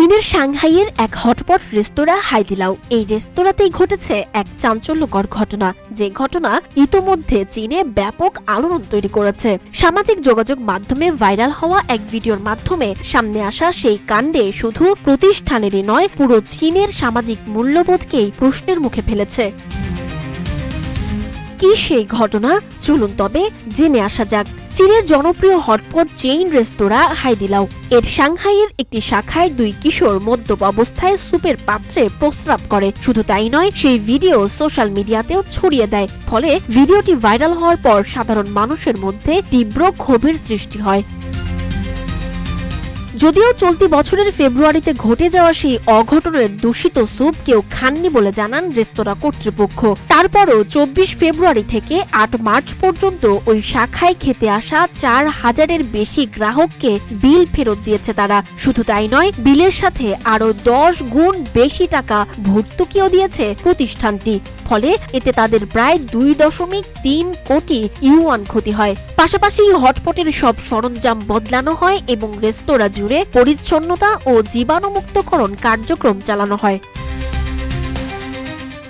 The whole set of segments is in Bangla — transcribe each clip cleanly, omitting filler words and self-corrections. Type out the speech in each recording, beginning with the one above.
চীনের সাংহাইয়ের এক হটপট রেস্তোরাঁ হাইদিলাও। এই রেস্তোরাঁতেই ঘটেছে এক চাঞ্চল্যকর ঘটনা, যে ঘটনা ইতোমধ্যে চীনে ব্যাপক আলোড়ন তৈরি করেছে। সামাজিক যোগাযোগ মাধ্যমে ভাইরাল হওয়া এক ভিডিওর মাধ্যমে সামনে আসা সেই কাণ্ডে শুধু প্রতিষ্ঠানেরই নয়, পুরো চীনের সামাজিক মূল্যবোধকেই প্রশ্নের মুখে ফেলেছে। কি সেই ঘটনা, চলুন তবে জেনে আসা যাক। চীনের জনপ্রিয় হটপট চেইন রেস্তোরাঁ হাইদিলাও এর সাংহাইয়ের একটি শাখায় দুই কিশোর মদ্যপ অবস্থায় সুপের পাত্রে প্রস্রাব করে। শুধু তাই নয়, সেই ভিডিও সোশ্যাল মিডিয়াতেও ছড়িয়ে দেয়। ফলে ভিডিওটি ভাইরাল হওয়ার পর সাধারণ মানুষের মধ্যে তীব্র ক্ষোভের সৃষ্টি হয়। যদিও চলতি বছরের ফেব্রুয়ারিতে ঘটে যাওয়া সেই অঘটনের দূষিত স্যুপ কেউ খাননি বলে জানান রেস্তোরাঁ কর্তৃপক্ষ। তারপরও 24 ফেব্রুয়ারি থেকে 8 মার্চ পর্যন্ত ওই শাখায় খেতে আসা 4000-এর বেশি গ্রাহককে বিল ফেরত দিয়েছে তারা। শুধু তাই নয়, বিলের সাথে আরো 10 গুণ বেশি টাকা ভর্তুকিও দিয়েছে প্রতিষ্ঠানটি। ফলে এতে তাদের প্রায় 2.3 কোটি ইউয়ান ক্ষতি হয়। পাশাপাশি হটপটের সব সরঞ্জাম বদলানো হয় এবং রেস্তোরাঁ জুড়ে পরিচ্ছন্নতা ও জীবাণুমুক্তকরণ কার্যক্রম চালানো হয়।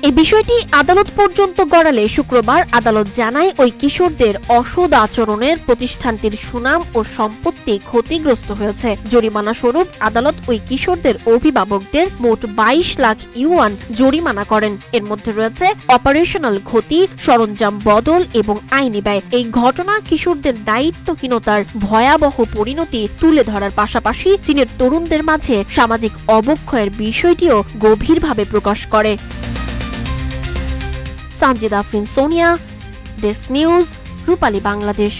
এই বিষয়টি আদালত পর্যন্ত গড়ালে শুক্রবার আদালত জানায় ওই কিশোরদের অসৎ আচরণের প্রতিষ্ঠানটির সুনাম ও সম্পত্তি ক্ষতিগ্রস্ত হয়েছে। জরিমানা স্বরূপ আদালত ওই কিশোরদের অভিভাবকদের মোট 22 লাখ ইউয়ান জরিমানা করেন। এর মধ্যে রয়েছে অপারেশনাল ক্ষতি, সরঞ্জাম বদল এবং আইনি ব্যয়। এই ঘটনা কিশোরদের দায়িত্বহীনতার ভয়াবহ পরিণতি তুলে ধরার পাশাপাশি চীনের তরুণদের মাঝে সামাজিক অবক্ষয়ের বিষয়টিও গভীরভাবে প্রকাশ করে। সানজিদা আফরিন, সোনিয়া, ডেস্ক নিউজ, রূপালী বাংলাদেশ।